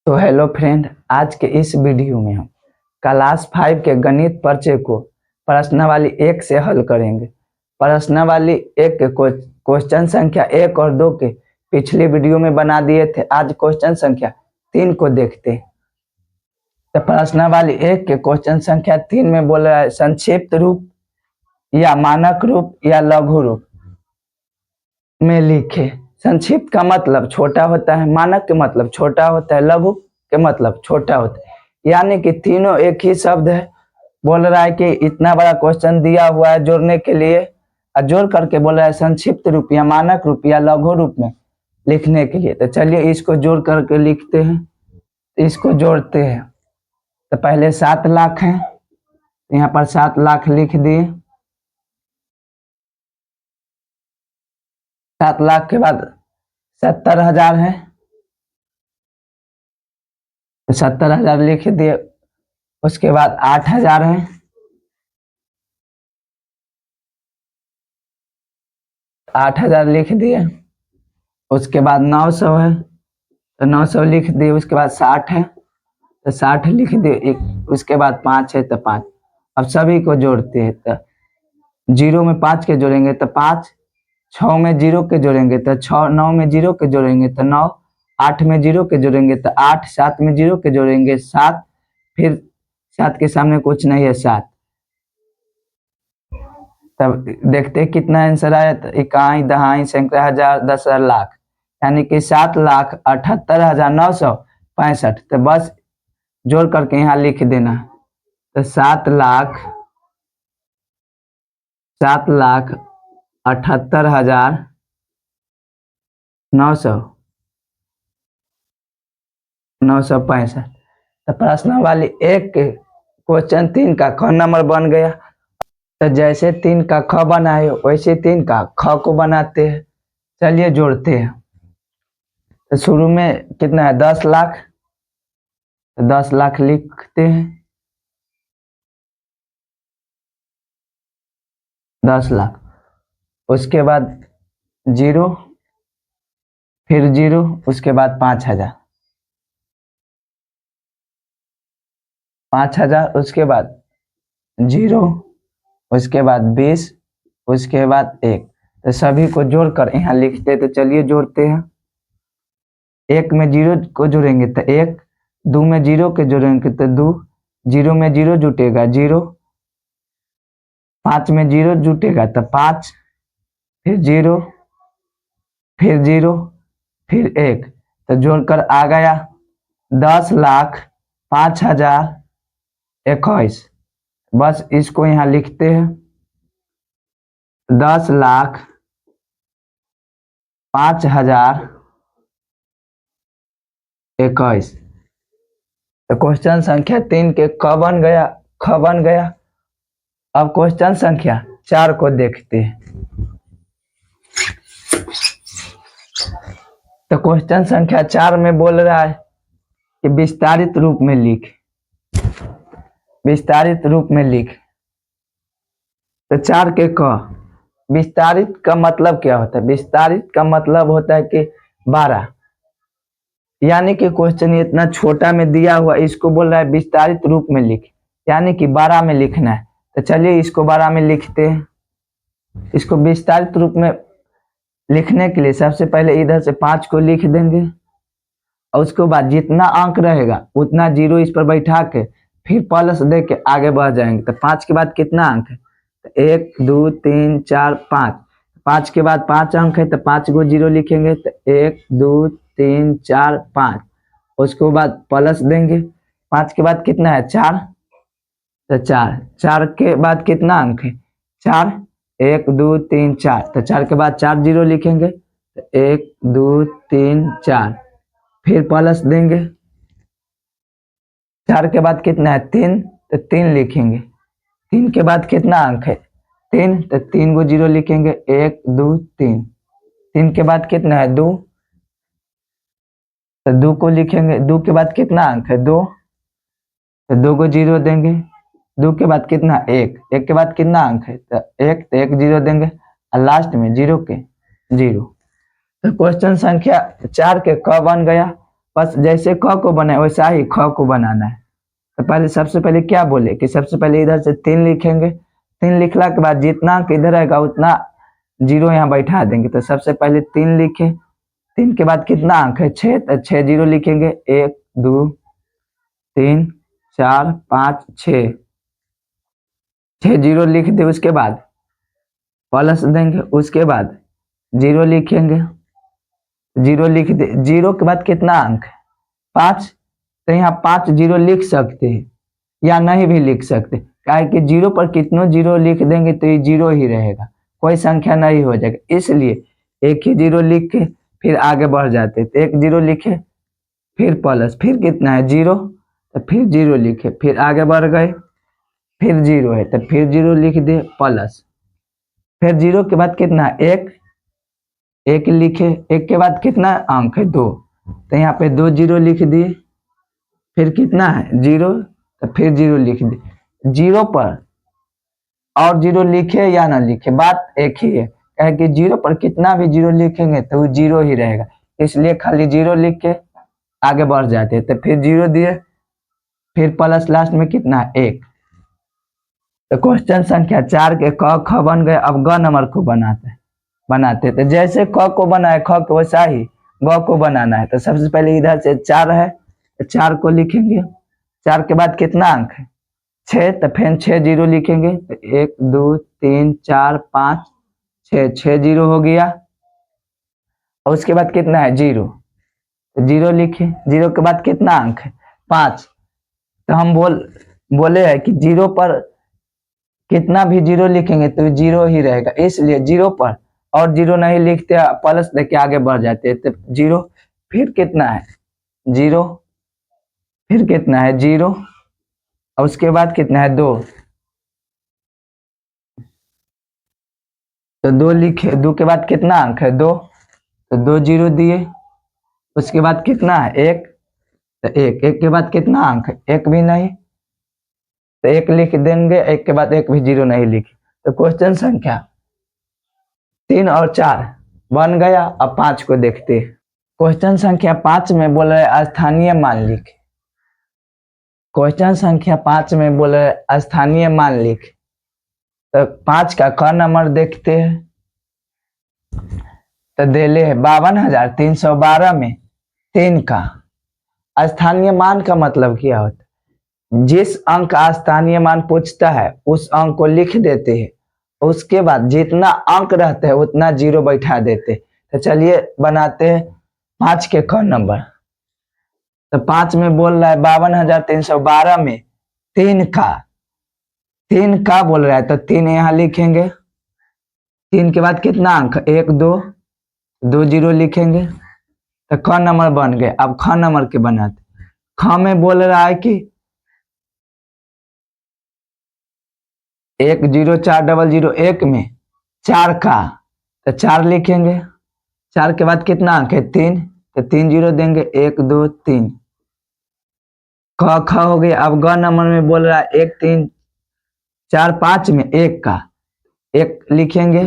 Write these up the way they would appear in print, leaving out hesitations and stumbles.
तो hello friend, आज के इस वीडियो में हम क्लास 5 के गणित परिचय को प्रश्नावली 1 से हल करेंगे। प्रश्नावली 1 के क्वेश्चन संख्या 1 और 2 के पिछले वीडियो में बना दिए थे। आज क्वेश्चन संख्या 3 को देखते हैं। तो प्रश्नावली 1 के क्वेश्चन संख्या 3 में बोल रहा है संक्षिप्त रूप या मानक रूप या लघु रूप में लिखे। संक्षिप्त का मतलब छोटा होता है, मानक के मतलब छोटा होता है, लघु के मतलब छोटा होता है, यानी कि तीनों एक ही शब्द है। बोल रहा है कि इतना बड़ा क्वेश्चन दिया हुआ है जोड़ने के लिए, और जोड़ करके बोल रहा है संक्षिप्त रूप या मानक रूप या लघु रूप में लिखने के लिए। तो चलिए इसको जोड़ करके लिखते हैं। इसको जोड़ते हैं। तो पहले 7 लाख है, यहाँ पर 7 लाख लिख दिए। 7 लाख के बाद 70,000 है, तो 70,000 लिख दिए। उसके बाद 8,000 है, 8,000 लिख दिए। उसके बाद 900 है, तो 900 लिख दिए। उसके बाद 60 है, तो 60 लिख दिए। उसके बाद 5 है, तो 5। अब सभी को जोड़ते हैं। तो 0 में 5 के जोड़ेंगे तो 5, 6 में 0 के जोड़ेंगे तो 6, 9 में 0 के जोड़ेंगे तो 9, 8 में 0 के जोड़ेंगे तो 8, 7 में 0 के जोड़ेंगे 7, फिर 7 के सामने कुछ नहीं है 7। तब देखते हैं कितना आंसर आया। तो इकाई, दहाई, सैकड़ा, हजार, 10,000, लाख, यानी कि 7,78,965। तो बस जोड़ करके यहाँ लिख देना। तो 7,78,965। तो प्रश्नावली 1 के क्वेश्चन 3 का ख नंबर बन गया। तो जैसे 3 का ख बनाए वैसे 3 का ख को बनाते हैं। चलिए जोड़ते हैं। तो शुरू में कितना है 10 लाख, तो 10 लाख लिखते हैं। 10 लाख। उसके बाद 0, फिर 0, उसके बाद 5,000, 5,000, उसके बाद 0, उसके बाद 20, उसके बाद 1। तो सभी को जोड़कर यहाँ लिखते हैं। तो चलिए जोड़ते हैं। 1 में 0 को जोड़ेंगे तो 1, 2 में 0 के जोड़ेंगे तो 2, 0 में 0 जुटेगा 0, 5 में 0 जुटेगा तो 5, फिर 0, फिर 0, फिर 1। तो जोड़कर आ गया 10,05,021। बस इसको यहाँ लिखते हैं। 10,05,021। तो क्वेश्चन संख्या 3 के क बन गया, ख बन गया। अब क्वेश्चन संख्या 4 को देखते हैं। तो क्वेश्चन संख्या 4 में बोल रहा है कि विस्तारित रूप में लिख। विस्तारित रूप में लिख। तो 4 के क, विस्तारित का मतलब क्या होता है? विस्तारित का मतलब होता है कि 12, यानी कि क्वेश्चन इतना छोटा में दिया हुआ, इसको बोल रहा है विस्तारित रूप में लिख, यानी कि 12 में लिखना है। तो चलिए इसको 12 में लिखते हैं। इसको विस्तारित रूप में लिखने के लिए सबसे पहले इधर से 5 को लिख देंगे, और उसके बाद जितना अंक रहेगा उतना 0 इस पर बैठा के फिर प्लस दे के आगे बढ़ जाएंगे। तो 5 के बाद कितना अंक है? तो 1, 2, 3, 4, 5। 5 के बाद 5 अंक है, तो 5 को 0 लिखेंगे। तो 1, 2, 3, 4, 5। उसके बाद प्लस देंगे। 5 के बाद कितना है? 4। तो 4, 4 के बाद कितना अंक है? 4, 1, 2, 3, 4। तो 4 के बाद 4 0 लिखेंगे। तो 1, 2, 3, 4, फिर प्लस देंगे। 4 के बाद कितना है? 3। तो 3 लिखेंगे। 3 के बाद कितना अंक है? 3। तो 3 को 0 लिखेंगे। 1, 2, 3। 3 के बाद कितना है? 2। तो 2 को लिखेंगे। 2 के बाद कितना अंक है? 2। तो 2 को 0 देंगे। 2 के बाद कितना? 1। 1 के बाद कितना अंक है? तो 1। तो 1 0 देंगे, और लास्ट में 0 के 0। तो क्वेश्चन संख्या 4 के क बन गया। बस जैसे क को बनाए वैसा ही ख को बनाना है। तो पहले सबसे पहले क्या बोले कि सबसे पहले इधर से 3 लिखेंगे, 3 लिखला के बाद जितना अंक इधर आएगा उतना जीरो यहाँ बैठा देंगे। तो सबसे पहले 3 लिखे, 3 के बाद कितना अंक है 6, तो 6 जीरो लिखेंगे, 1 2 3 4 5 6, 6 जीरो लिख दे। उसके बाद प्लस देंगे, उसके बाद जीरो लिखेंगे, जीरो लिख दे। जीरो के बाद कितना अंक है 5, तो यहाँ 5 जीरो लिख सकते हैं या नहीं भी लिख सकते, काहे कि जीरो पर कितनों जीरो लिख देंगे तो ये जीरो ही रहेगा, कोई संख्या नहीं हो जाएगा। इसलिए एक ही जीरो लिख के फिर आगे बढ़ जाते। तो 1 जीरो लिखे, फिर प्लस, फिर कितना है जीरो, तो फिर जीरो लिखे, फिर आगे बढ़ गए, फिर जीरो है तो फिर जीरो लिख दे प्लस, फिर जीरो के बाद कितना है 1, 1 लिखे, 1 के बाद कितना अंक है 2, तो यहाँ पे 2 जीरो लिख दिए, फिर कितना है जीरो, तो फिर जीरो लिख दिए। जीरो पर और जीरो लिखे या ना लिखे बात एक ही है, कहे कि जीरो पर कितना भी जीरो लिखेंगे तो वो जीरो ही रहेगा, इसलिए खाली जीरो लिख के आगे बढ़ जाते। तो फिर जीरो दिए, फिर प्लस लास्ट में कितना है 1। तो क्वेश्चन संख्या 4 के क ख बन गए। अब ग नंबर को बनाते तो जैसे क को बनाए ख को वैसा ही ग को बनाना है। तो सबसे पहले इधर से 4 है तो 4 को लिखेंगे, 4 के बाद कितना अंक है 6, तो फिर 6 जीरो लिखेंगे, तो 1 2 3 4 5 6, 6 जीरो हो गया। और उसके बाद कितना है जीरो, तो जीरो लिखे, जीरो के बाद कितना अंक है 5। तो हम बोले है कि जीरो पर कितना भी जीरो लिखेंगे तो जीरो ही रहेगा, इसलिए जीरो पर और जीरो नहीं लिखते, प्लस देके आगे बढ़ जाते हैं। तो जीरो, फिर कितना है जीरो, फिर कितना है जीरो, और उसके बाद कितना है 2, तो 2 लिखे, 2 के बाद कितना अंक है 2, तो 2 जीरो दिए। उसके बाद कितना है 1, तो 1, 1 के बाद कितना अंक है 1 भी नहीं, तो 1 लिख देंगे, 1 के बाद 1 भी जीरो नहीं लिखे। तो क्वेश्चन संख्या 3 और 4 बन गया। अब 5 को देखते हैं। क्वेश्चन संख्या 5 में बोल रहे स्थानीय मान लिख। क्वेश्चन संख्या 5 में बोल रहे स्थानीय मान लिख। तो 5 का क नंबर देखते हैं। तो देले है 52,312 में 3 का स्थानीय मान का मतलब क्या होता है, जिस अंक का स्थानीय मान पूछता है उस अंक को लिख देते हैं, उसके बाद जितना अंक रहता है उतना जीरो बैठा देते। तो चलिए बनाते हैं 5 के क नंबर। तो 5 में बोल रहा है 52,312 में 3 का बोल रहा है, तो 3 यहाँ लिखेंगे, 3 के बाद कितना अंक 1 2 जीरो लिखेंगे, तो ख नंबर बन गए। अब ख नंबर के बनाते। ख में बोल रहा है कि 1 0 4 0 0 1 में 4 का, तो 4 लिखेंगे, 4 के बाद कितना अंक है 3, तो 3 जीरो देंगे, 1 2 3, ख ख हो गया। अब ग नंबर में बोल रहा है 1 3 4 5 में 1 का, 1 लिखेंगे,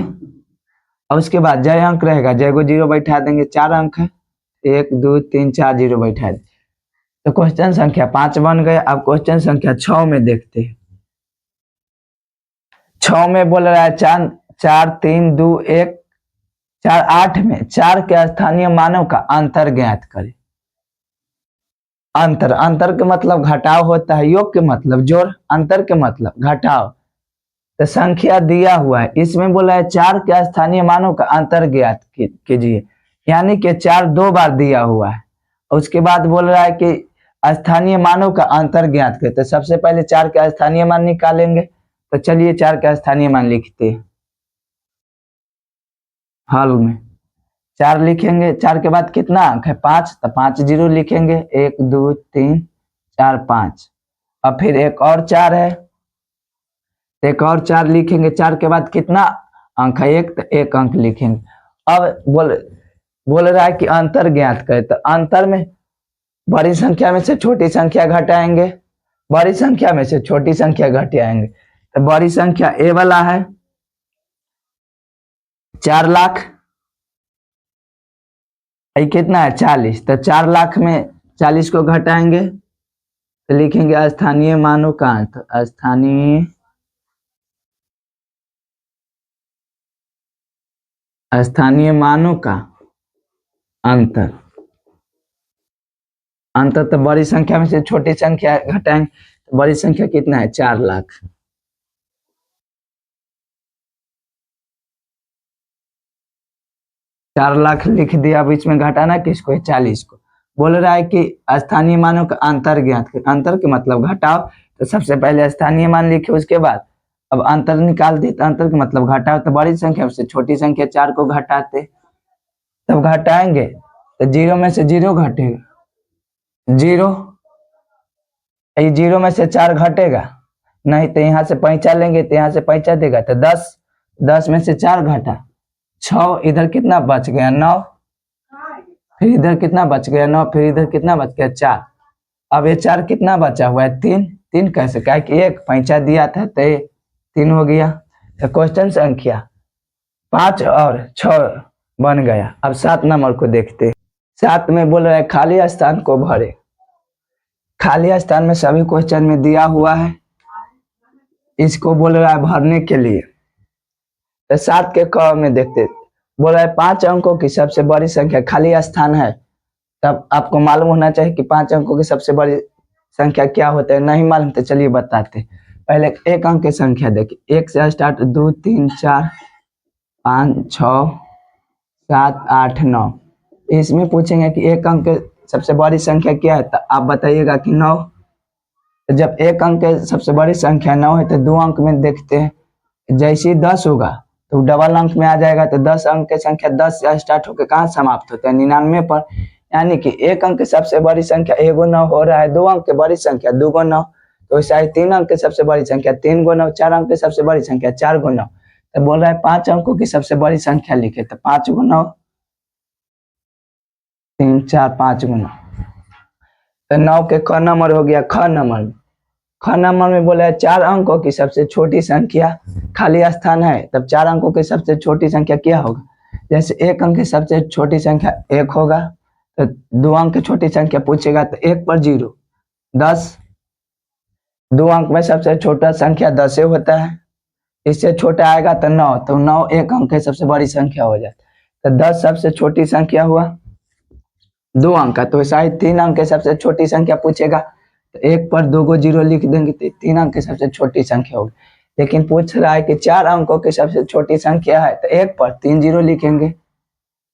और उसके बाद जय अंक रहेगा, जय को जीरो बैठा देंगे, 4 अंक है, 1 2 3 4 जीरो बैठा दे। तो क्वेश्चन संख्या 5 बन गए। अब क्वेश्चन संख्या 6 में देखते हैं। 6 में बोल रहा है 4 4 3 2 1 4 8 में 4 के स्थानीय मानों का अंतर ज्ञात करें। अंतर के मतलब घटाव होता है, योग के मतलब जोड़, अंतर के मतलब घटाव। तो संख्या दिया हुआ है, इसमें बोला है 4 के स्थानीय मानों का अंतर ज्ञात कीजिए, यानी कि 4 2 बार दिया हुआ है। उसके बाद बोल रहा है कि स्थानीय मानों का अंतर ज्ञात करें। तो सबसे पहले 4 के स्थानीय मान निकालेंगे। तो चलिए 4 के स्थानीय मान लिखते हैं। हल में 4 लिखेंगे, 4 के बाद कितना अंक है 5, तो 5 जीरो लिखेंगे, 1 2 3 4 5। अब फिर एक और 4 है, एक और 4 लिखेंगे, 4 के बाद कितना अंक है 1, तो 1 अंक लिखेंगे। अब बोल रहा है कि अंतर ज्ञात करें। तो अंतर में बड़ी संख्या में से छोटी संख्या घटाएंगे, बड़ी संख्या में से छोटी संख्या घटाएंगे। तो बड़ी संख्या ए वाला है 4 लाख, कितना है 40, तो 4 लाख में 40 को घटाएंगे तो लिखेंगे स्थानीय मानों का अंत। स्थानीय मानों का अंतर। अंतर तो बड़ी संख्या में से छोटी संख्या घटाएंगे तो बड़ी संख्या कितना है 4 लाख। चार लाख लिख दिया, बीच में घटाना किसको है 40 को। बोल रहा है कि स्थानीय मानों का अंतर ज्ञात। अंतर के मतलब घटाओ, तो सबसे पहले स्थानीय मान लिखे, उसके बाद अब अंतर निकाल दी तो अंतर का मतलब घटाओ, तो बड़ी संख्या से छोटी संख्या 4 को घटाते, तब घटाएंगे तो 0 में से 0 घटेगा, 0 में से 4 घटेगा नहीं, तो यहाँ से पैंचा लेंगे तो यहाँ से पैंचा देगा, तो 10 में से 4 घटा 6, इधर कितना बच गया 9, फिर इधर कितना बच गया 9, फिर इधर कितना बच गया 4। अब ये 4 कितना बचा हुआ है 3 कैसे, क्या कि एक पैंचा दिया था तो 3 हो गया। तो क्वेश्चन संख्या 5 और 6 बन गया। अब 7 नंबर को देखते। 7 में बोल रहा है खाली स्थान को भरे। खाली स्थान में सभी क्वेश्चन में दिया हुआ है, इसको बोल रहा है भरने के लिए। तो 7 के क में देखते, बोल रहा है 5 अंकों की सबसे बड़ी संख्या खाली स्थान है। तब आपको मालूम होना चाहिए कि 5 अंकों की सबसे बड़ी संख्या क्या होता है। नहीं मालूम तो चलिए बताते। पहले 1 अंक की संख्या देखिए, 1 से स्टार्ट 2 3 4 5 6 7 8 9। इसमें पूछेंगे कि 1 अंक की सबसे बड़ी संख्या क्या है, तो आप बताइएगा कि 9। जब 1 अंक की सबसे बड़ी संख्या 9 है तो 2 अंक में देखते हैं, जैसे ही 10 होगा तो डबल अंक में आ जाएगा। तो 10 अंक की संख्या 10 से स्टार्ट होकर कहाँ समाप्त होता है 99 पर। यानी कि 1 अंक की सबसे बड़ी संख्या 1 गो 9 हो रहा है, 2 अंक की बड़ी संख्या 2 गो 9, तो ऐसा ही 3 अंक की सबसे बड़ी संख्या 3 गो 9, 4 अंक की सबसे बड़ी संख्या 4 गो 9। तो बोल रहा है 5 अंकों की सबसे बड़ी संख्या लिखे, तो 5 गो 9 3 4 5 गो 9। तो 9 के ख नंबर हो गया। ख नंबर में बोला है 4 अंकों की सबसे छोटी संख्या खाली स्थान है, तब 4 अंकों की सबसे छोटी संख्या क्या होगा। जैसे 1 अंक की सबसे छोटी संख्या 1 होगा, तो 2 अंक की छोटी संख्या पूछेगा तो 1 पर 0 10। 2 अंक में सबसे छोटा संख्या 10 होता है, इससे छोटा आएगा तो 9, तो 9 1 अंक की सबसे बड़ी संख्या हो जाता है। तो 10 सबसे छोटी संख्या हुआ 2 अंक का, तो ऐसा ही 3 अंक की सबसे छोटी संख्या पूछेगा तो 1 पर 2 को 0 लिख देंगे तो 3 अंक की सबसे छोटी संख्या होगी। लेकिन पूछ रहा है कि 4 अंकों की सबसे छोटी संख्या है, तो 1 पर 3 0 लिखेंगे,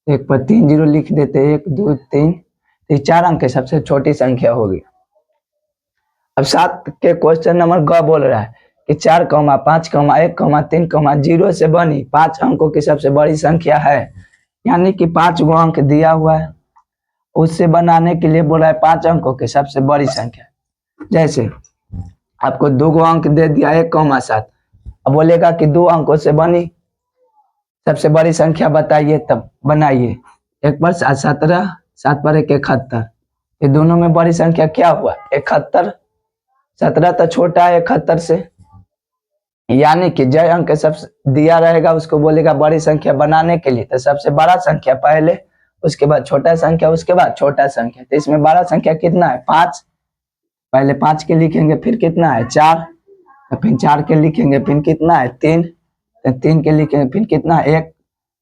1 पर 3 0 लिख देते 1 2 3, तो 4 अंक की सबसे छोटी संख्या होगी। अब 7 के क्वेश्चन नंबर ग बोल रहा है कि 4, 5, 1, 3, 0 से बनी 5 अंकों की सबसे बड़ी संख्या है, यानी कि 5 गो अंक दिया हुआ है, उससे बनाने के लिए बोला है 5 अंकों की सबसे बड़ी संख्या। जैसे आपको 2 गो अंक दे दिया 1, 7, अब बोलेगा कि 2 अंकों से बनी सबसे बड़ी संख्या बताइए, तब बनाइए। 1 पर 7 17, 7 पर 1 71, ये दोनों में बड़ी संख्या क्या हुआ 71। 17 तो छोटा है 71 से, यानी कि जय अंक सबसे दिया रहेगा उसको बोलेगा बड़ी संख्या बनाने के लिए, तो सबसे बड़ा संख्या पहले, उसके बाद छोटा संख्या, उसके बाद छोटा संख्या। तो इसमें बड़ा संख्या कितना है 5, पहले 5 के लिखेंगे, फिर कितना है 4, तो फिर 4 के लिखेंगे, फिर कितना है 3, तो 3 के लिखेंगे, फिर कितना है 1,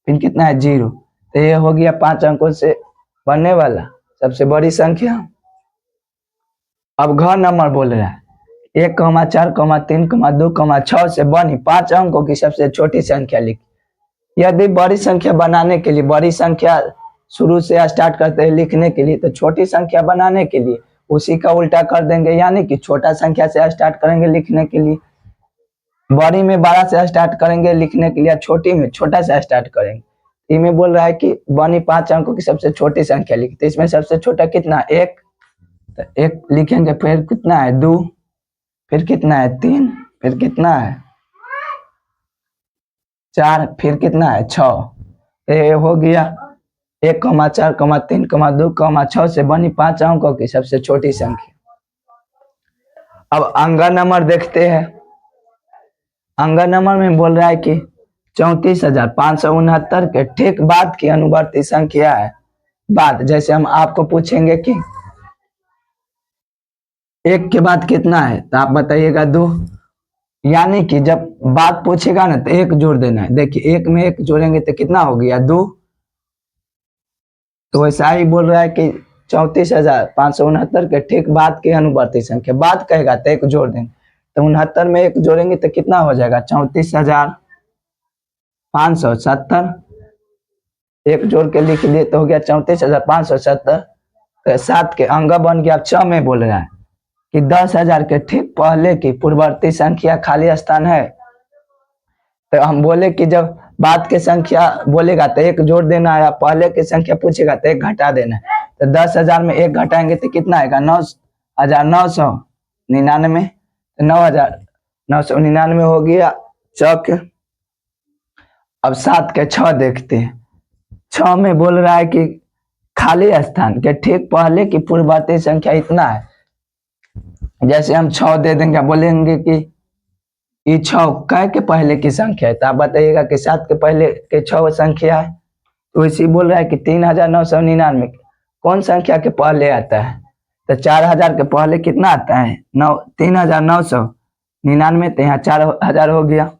फिर कितना है 0। तो ये हो गया 5 अंकों से बनने वाला सबसे बड़ी संख्या। अब घ नंबर बोल रहा है 1, 4, 3, 2, 6 से बनी 5 अंकों की सबसे छोटी संख्या लिख। यदि बड़ी संख्या बनाने के लिए, बड़ी संख्या शुरू से स्टार्ट करते हैं लिखने के लिए, तो छोटी संख्या बनाने के लिए उसी का उल्टा कर देंगे, यानी कि छोटा संख्या से स्टार्ट करेंगे लिखने के लिए, बड़ी में बड़ा से स्टार्ट करेंगे लिखने के लिए, छोटी में छोटा से स्टार्ट करेंगे। इनमें बोल रहा है कि बनी 5 अंकों की सबसे छोटी संख्या लिखते, इसमें सबसे छोटा कितना 1, तो 1 लिखेंगे, फिर कितना है 2, फिर कितना है 3, फिर कितना है 4, फिर कितना है 6। ये हो गया 1, 4, 3, 2, 6 से बनी 5 अंकों की सबसे छोटी संख्या। अब अंगा नंबर देखते हैं। अंगा नंबर में बोल रहा है कि 34,569 के ठीक बाद की अनुवर्ती संख्या है। बाद जैसे हम आपको पूछेंगे कि एक के बाद कितना है तो आप बताइएगा 2। यानी कि जब बात पूछेगा ना तो एक जोड़ देना है। देखिए एक में एक जोड़ेंगे तो कितना हो गया 2। तो वैसा ही बोल रहा है कि 34,569 के ठीक बाद के अनुवर्ती संख्या, बात कहेगा तो एक जोड़ देंगे, तो 69 में एक जोड़ेंगे तो कितना हो जाएगा 34,570। एक जोड़ के लिख दिए तो हो गया 34,570। तो 7 के अंग बन गया। अब 6 में बोल रहा है कि 10,000 के ठीक पहले की पूर्ववर्ती संख्या खाली स्थान है। तो हम बोले कि जब बाद के संख्या बोलेगा तो एक जोड़ देना है, पहले की संख्या पूछेगा तो एक घटा देना है। तो 10,000 में एक घटाएंगे तो कितना आएगा 9,999। 9,999 हो गया चौक। अब 7 के 6 देखते हैं। 6 में बोल रहा है कि खाली स्थान के ठीक पहले की पूर्ववर्ती संख्या इतना है। जैसे हम 6 दे देंगे, बोलेंगे कि ये 6 कै के पहले की संख्या है, तो आप बताइएगा कि 7 के पहले के 6 संख्या है। तो इसी बोल रहा है कि 3,999 कौन संख्या के पहले आता है। तो 4,000 के पहले कितना आता है 3,999, तो यहाँ 4,000 हो गया।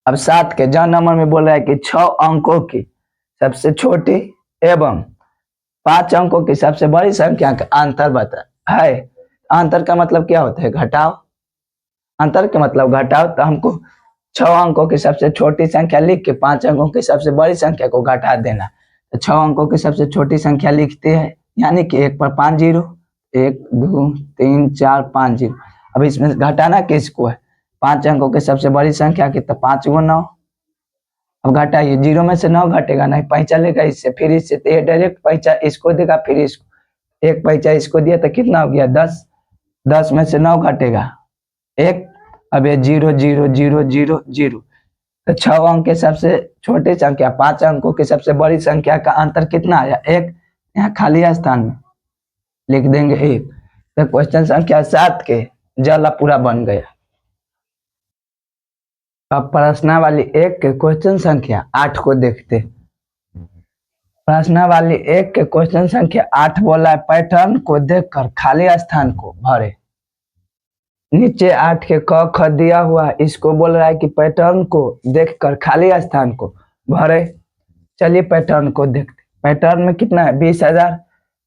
अब 7 के ज नंबर में बोल रहा है कि 6 अंकों की सबसे छोटी एवं 5 अंकों की सबसे बड़ी संख्या का अंतर बता है। अंतर का मतलब क्या होता है घटाओ। अंतर के मतलब घटाओ। तो हमको 6 अंकों की सबसे छोटी संख्या लिख के 5 अंकों की सबसे बड़ी संख्या को घटा देना। तो 6 अंकों की सबसे छोटी संख्या लिखते हैं, यानी कि 1 पर 5 जीरो, 1 2 3 4 5 जीरो। अब इसमें घटाना किसको है 5 अंकों की सबसे बड़ी संख्या की, तो 5 गुना 9। अब घटाइए, 0 में से 9 घटेगा नहीं, पैंचा लेगा इससे, फिर इससे, तो ये डायरेक्ट पैंचा इसको देगा, फिर इसको एक पैंचा इसको दिया तो कितना हो गया 10। 10 में से 9 घटेगा 1। अब ये 0 0 0 0 0। तो 6 अंक के सबसे छोटी संख्या 5 अंकों की सबसे बड़ी संख्या का अंतर कितना आया 1। यहाँ खाली स्थान में लिख देंगे 1। तो क्वेश्चन संख्या 7 के जला पूरा बन गया। अब प्रश्नावली 1 के क्वेश्चन संख्या 8 को देखते। प्रश्नावली 1 के क्वेश्चन संख्या 8 बोला है पैटर्न को देखकर खाली स्थान को भरे। नीचे 8 के क ख दिया हुआ है, इसको बोल रहा है कि पैटर्न को देखकर खाली स्थान को भरे। चलिए पैटर्न को देखते। पैटर्न में कितना है 20,000,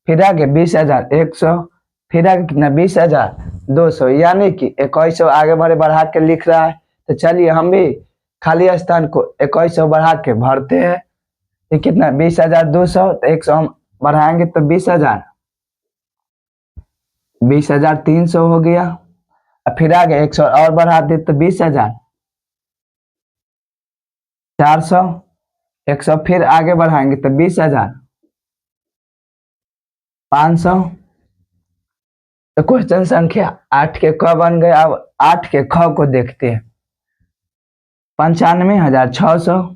फिर आगे 20,100, फिर आगे कितना 20,200, यानी कि 2100 आगे बढ़ा के लिख रहा है। तो चलिए हम भी खाली स्थान को 2100 बढ़ा के भरते हैं। ये कितना 20,200, तो 100 हम बढ़ाएंगे तो 20,000, 20,300 हो गया। फिर आगे 100 और बढ़ा दे तो 20,400, 100 फिर आगे बढ़ाएंगे तो 20,500। तो क्वेश्चन संख्या 8 के क बन गया। अब 8 के ख को देखते हैं। 95,600,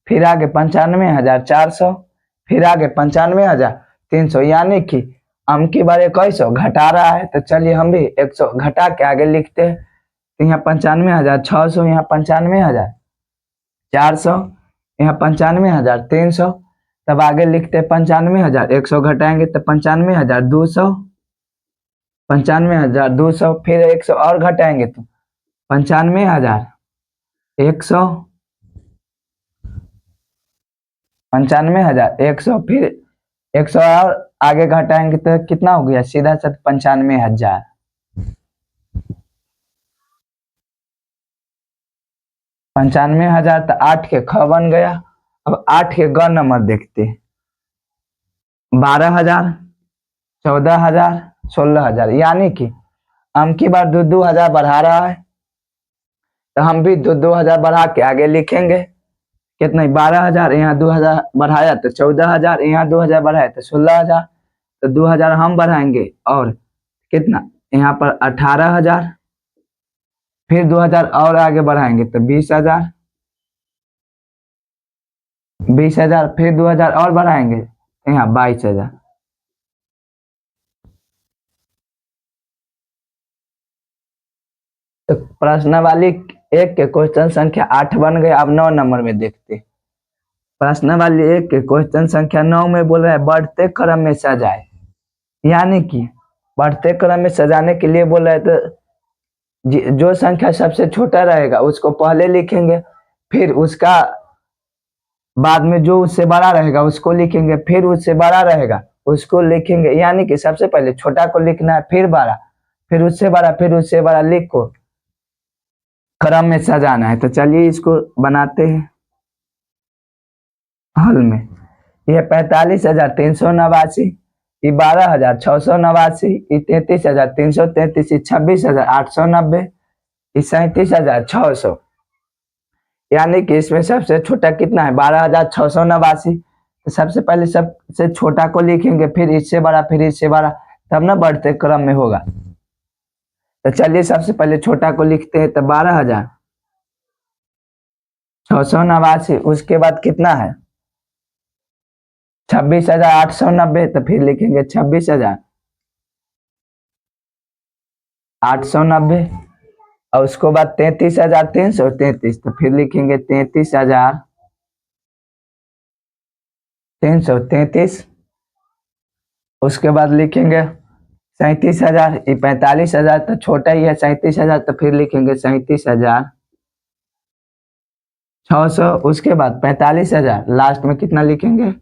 फिर आगे 95,400, फिर आगे 95,300, यानी कि हम की बार 2100 घटा रहा है। तो चलिए हम भी 100 घटा के आगे लिखते हैं। तो यहाँ 95,600, यहाँ 95,400, यहाँ 95,300। तब आगे लिखते हैं 95,100 घटाएंगे तो 95,200, 95,200, फिर 100 और घटाएंगे तो 95,100, 95,100, फिर 100 और आगे घटाएंगे तो कितना हो गया सीधा सा 95,000। 95,000 तो 8 के ख बन गया। अब 8 के ग नंबर देखते हैं। 12,000, 14,000, 16,000, यानी कि हम की बार 2,000 बढ़ा रहा है। तो हम भी 2,000 बढ़ा के आगे लिखेंगे। कितना 12,000, यहाँ 2,000 बढ़ाया तो 14,000, यहाँ 2,000 बढ़ाया तो 16,000। तो 2,000 हम बढ़ाएंगे और कितना यहाँ पर 18,000, फिर 2,000 और आगे बढ़ाएंगे तो 20,000, 20,000, फिर 2,000 और बढ़ाएंगे तो यहाँ 22,000। तो प्रश्नावली 1 के क्वेश्चन संख्या 8 बन गए। अब 9 नंबर में देखते। प्रश्नावली 1 के क्वेश्चन संख्या 9 में बोल रहा है बढ़ते क्रम में सजाए, यानी कि बढ़ते क्रम में सजाने के लिए बोल रहे हैं, तो जो संख्या सबसे छोटा रहेगा उसको पहले लिखेंगे, फिर उसका बाद में जो उससे बड़ा रहेगा उसको लिखेंगे, फिर उससे बड़ा रहेगा उसको लिखेंगे। यानी कि सबसे पहले छोटा को लिखना है, फिर बड़ा, फिर उससे बड़ा, फिर उससे बड़ा, लिख को क्रम में सजाना है। तो चलिए इसको बनाते हैं हल में। यह 45,389, ये 12,689, ये 33,333, ये 26,890, ये 37,600। यानी कि इसमें सबसे छोटा कितना है? 12,689। तो सबसे पहले सबसे छोटा को लिखेंगे, फिर इससे बड़ा, फिर इससे बड़ा, तब ना बढ़ते क्रम में होगा। तो चलिए सबसे पहले छोटा को लिखते हैं। तो 12,689, उसके बाद कितना है? 26,890। तो फिर लिखेंगे 26,890, और उसको बाद 33,333। तो फिर लिखेंगे 33,333। उसके बाद लिखेंगे 37,000, ये 45,000 तो छोटा ही है, 37,000। तो फिर लिखेंगे 37,600। उसके बाद 45,000, लास्ट में कितना लिखेंगे?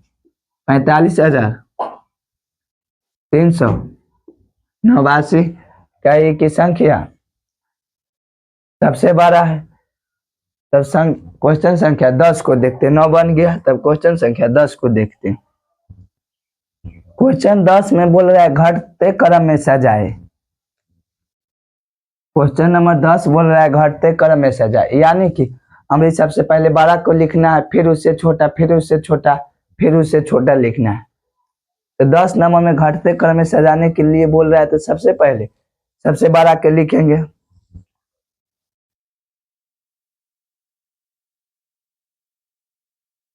45,389 का एक की संख्या सबसे बड़ा है। तब क्वेश्चन संख्या 10 को देखते हैं। 9 बन गया, तब क्वेश्चन संख्या 10 को देखते हैं। क्वेश्चन 10 में बोल रहा है घटते क्रम में सजाए। क्वेश्चन नंबर 10 बोल रहा है घटते क्रम में सजाए, यानी कि हमें सबसे पहले बड़ा को लिखना है, फिर उससे छोटा, फिर उससे छोटा, फिर उससे छोटा लिखना है। तो 10 नंबर में घटते क्रम में सजाने के लिए बोल रहा है, तो सबसे पहले सबसे बड़ा के लिखेंगे।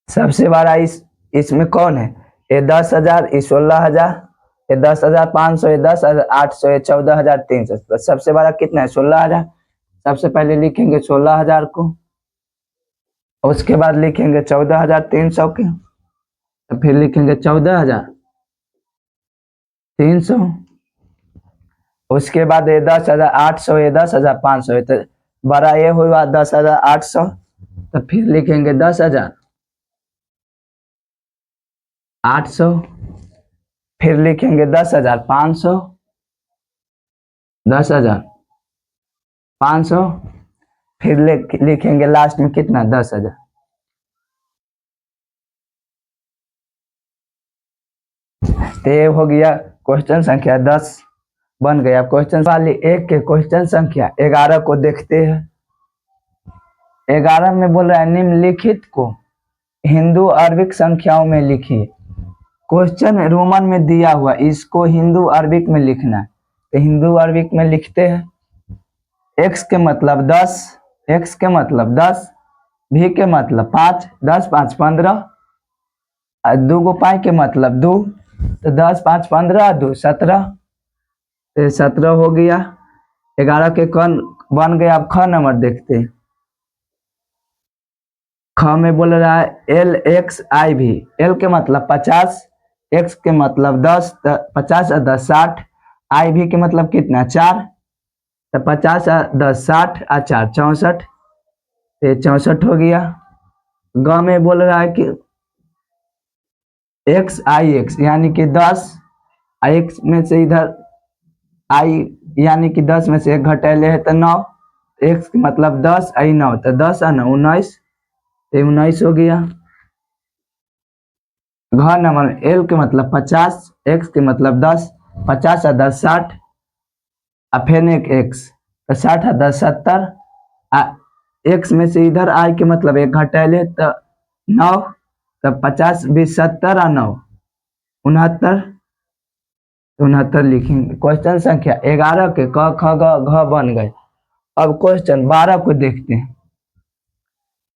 सबसे बड़ा इसमें कौन है? ये 10,000, ये 16,000, ये 10,500, ये 10,800, ये 14,300। तो सबसे बड़ा कितना है? 16,000। सबसे पहले लिखेंगे 16,000 को, उसके बाद लिखेंगे 14,300 के, तो फिर लिखेंगे 14,300। उसके बाद ये 10,800, ये 10,500, तो बड़ा ये हुआ 10,800। तो फिर लिखेंगे 10,800, फिर लिखेंगे 10,500, 10,500, फिर लिखेंगे लास्ट में कितना? 10,000। तो ये हो गया क्वेश्चन संख्या 10 बन गया। क्वेश्चन वाली एक के क्वेश्चन संख्या 11 को देखते हैं। 11 में बोल रहा है निम्नलिखित को हिंदू अरबिक संख्याओं में लिखिए। क्वेश्चन रोमन में दिया हुआ, इसको हिंदू अरबिक में लिखना है। तो हिंदू अरबिक में लिखते हैं। x के मतलब 10, x के मतलब 10, v के मतलब 5, 10 5 15, और 2 को पाई के मतलब 2, तो 10 5 15 2 17। तो 17 हो गया। 11 के कौन बन गया? अब ख नंबर देखते हैं। ख में बोल रहा है LXIV। L के मतलब 50, X के मतलब 10, 50 और 10 60, IV के मतलब कितना? 4, तो 50 और 10 60 और 4 64, ये 64 हो गया। ग में बोल रहा है कि XIX, यानी कि 10, x में से इधर i यानी कि 10 में से एक घटेले है तो 9, x मतलब 10 आई 9, तो 10 और 9 19, 19 हो गया। घ नंबर L के मतलब 50, x के मतलब 10, 50 और 10 60, और फिर एक x, तो 60 और 10 70, x में से इधर i के मतलब एक घटेले तो 9, तो 50 20 70 और 9 69, 69 लिखेंगे। क्वेश्चन संख्या 11 के क ख ग घ बन गए। अब क्वेश्चन 12 को देखते हैं।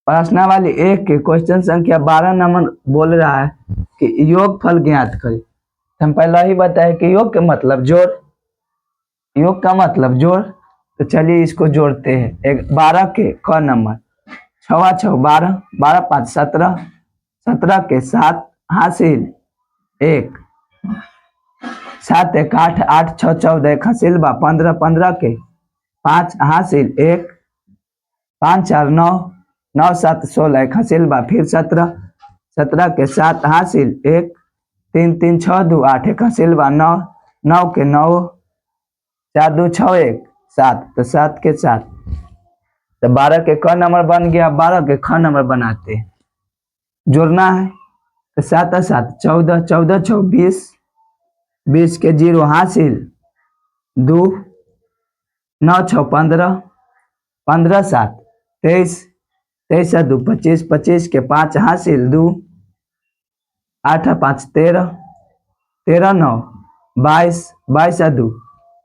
प्रश्न वाली एक के क्वेश्चन संख्या 12 नंबर बोल रहा है कि योग फल ज्ञात करें। हम पहले ही बताए कि योग का मतलब जोड़, योग का मतलब जोड़। तो चलिए इसको जोड़ते हैं। 12 के क नंबर 6 6 12, 12 5 17, 17 के 7 हासिल 1, 7 एक 8, 8 6 14 एक हासिल बा 15, 15 के 5 हासिल 1, 5 4 9, 9 7 16 एक हासिल बा फिर 17, 17 के 7 हासिल 1, 3 3 6 2 8 एक हासिल बा 9, 9 के 9, 4 2 6 1 7, तो 7 के 7, तो 12 के क नंबर बन गया, 12 के ख नंबर बनाते हैं, जोड़ना है तो 7 7 14, 14 6 20, 20 के 0 हासिल 2, 9 6 15, 15 7 23, 23 2 25, 25 के 5 हासिल 2, 8 5 13, 13 9 22, 22 2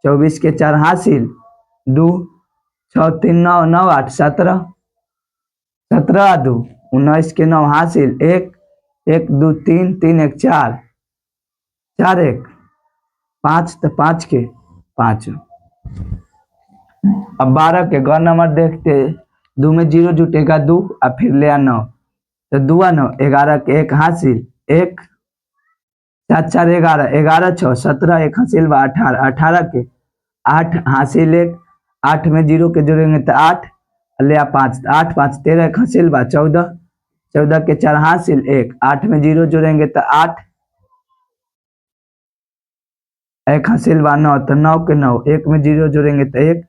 24 के 4 हासिल 2, 6 3 9 9 8 17, 17 2 19 के 9 हासिल 1, 1 2 3 3 1 4, 4 1 5, तो 5 के 5। अब 12 के ग नंबर देखते, 2 में 0 जुटेगा 2 और फिर ले 9, तो 2 9 11 के 1 हासिल 1, 7 4 11, 11 6 17 एक हासिल बा 18, 18 के 8 हासिल 1, 8 में 0 के जोड़ेंगे तो 8 ले 5, 8 5 13 एक हासिल बा 14, 14 के 4 हासिल 1, 8 में 0 जोड़ेंगे तो 8 एक हासिल बा 9, तो 9 के 9 1 में 0 जोड़ेंगे तो 1,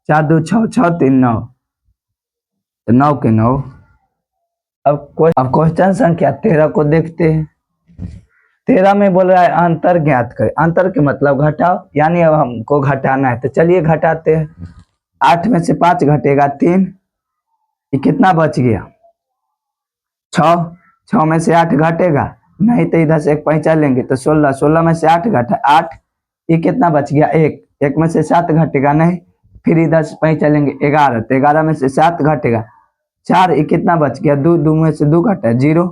4 2 6 6 3 9, तो 9 के 9। अब क्वेश्चन संख्या 13 को देखते हैं। 13 में बोल रहा है अंतर ज्ञात करें। अंतर के मतलब घटाओ, यानी अब हमको घटाना है, तो चलिए घटाते हैं। 8 में से 5 घटेगा 3, ये कितना बच गया 6, 6 में से 8 घटेगा नहीं, तो इधर से एक पैंचा लेंगे तो 16, 16 में से 8 घटा 8, ये कितना बच गया 1, 1 में से 7 घटेगा नहीं, फिर इधर से पैंचा लेंगे 11, तो 11 में से 7 घटेगा 4, ये कितना बच गया 2, 2 में से 2 घटा 0,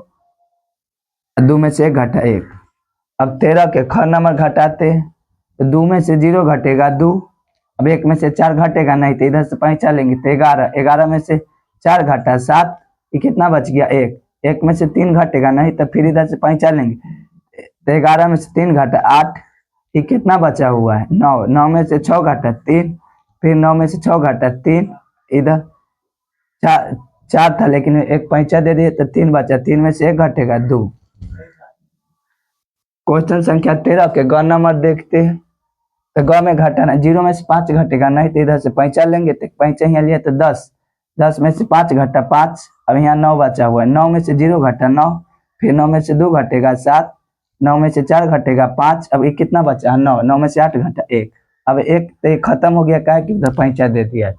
2 में से 1 घटा 1। अब 13 के ख नंबर घटाते हैं, तो 2 में से 0 घटेगा 2, अब 1 में से 4 घटेगा नहीं, तो इधर से पैंचा लेंगे तो 11, 11 में से 4 घटा 7, ये कितना बच गया 1, 1 में से 3 घटेगा नहीं, तो फिर इधर से पैंचा लेंगे तो 11 में से 3 घटा 8, ये कितना बचा हुआ है 9, 9 में से 6 घटा 3, फिर 9 में से 6 घटा 3, इधर 4 था लेकिन एक पैंचा दे दिए तो 3 बचा, 3 में से 1 घटेगा 2। क्वेश्चन संख्या 13 के ग नंबर देखते हैं, तो ग में घटाना, 0 में से 5 घटेगा नहीं, तो इधर से पैंचा लेंगे, तो पैंचा यहाँ लिया तो 10, 10 में से 5 घटा 5, अब यहाँ 9 बचा हुआ है, 9 में से 0 घटा 9, फिर 9 में से 2 घटेगा 7, 9 में से 4 घटेगा 5, अब ये कितना बचा 9, 9 में से 8 घटा 1, अब 1 तो ये खत्म हो गया, क्या है कि उधर पैंचा दे दिया।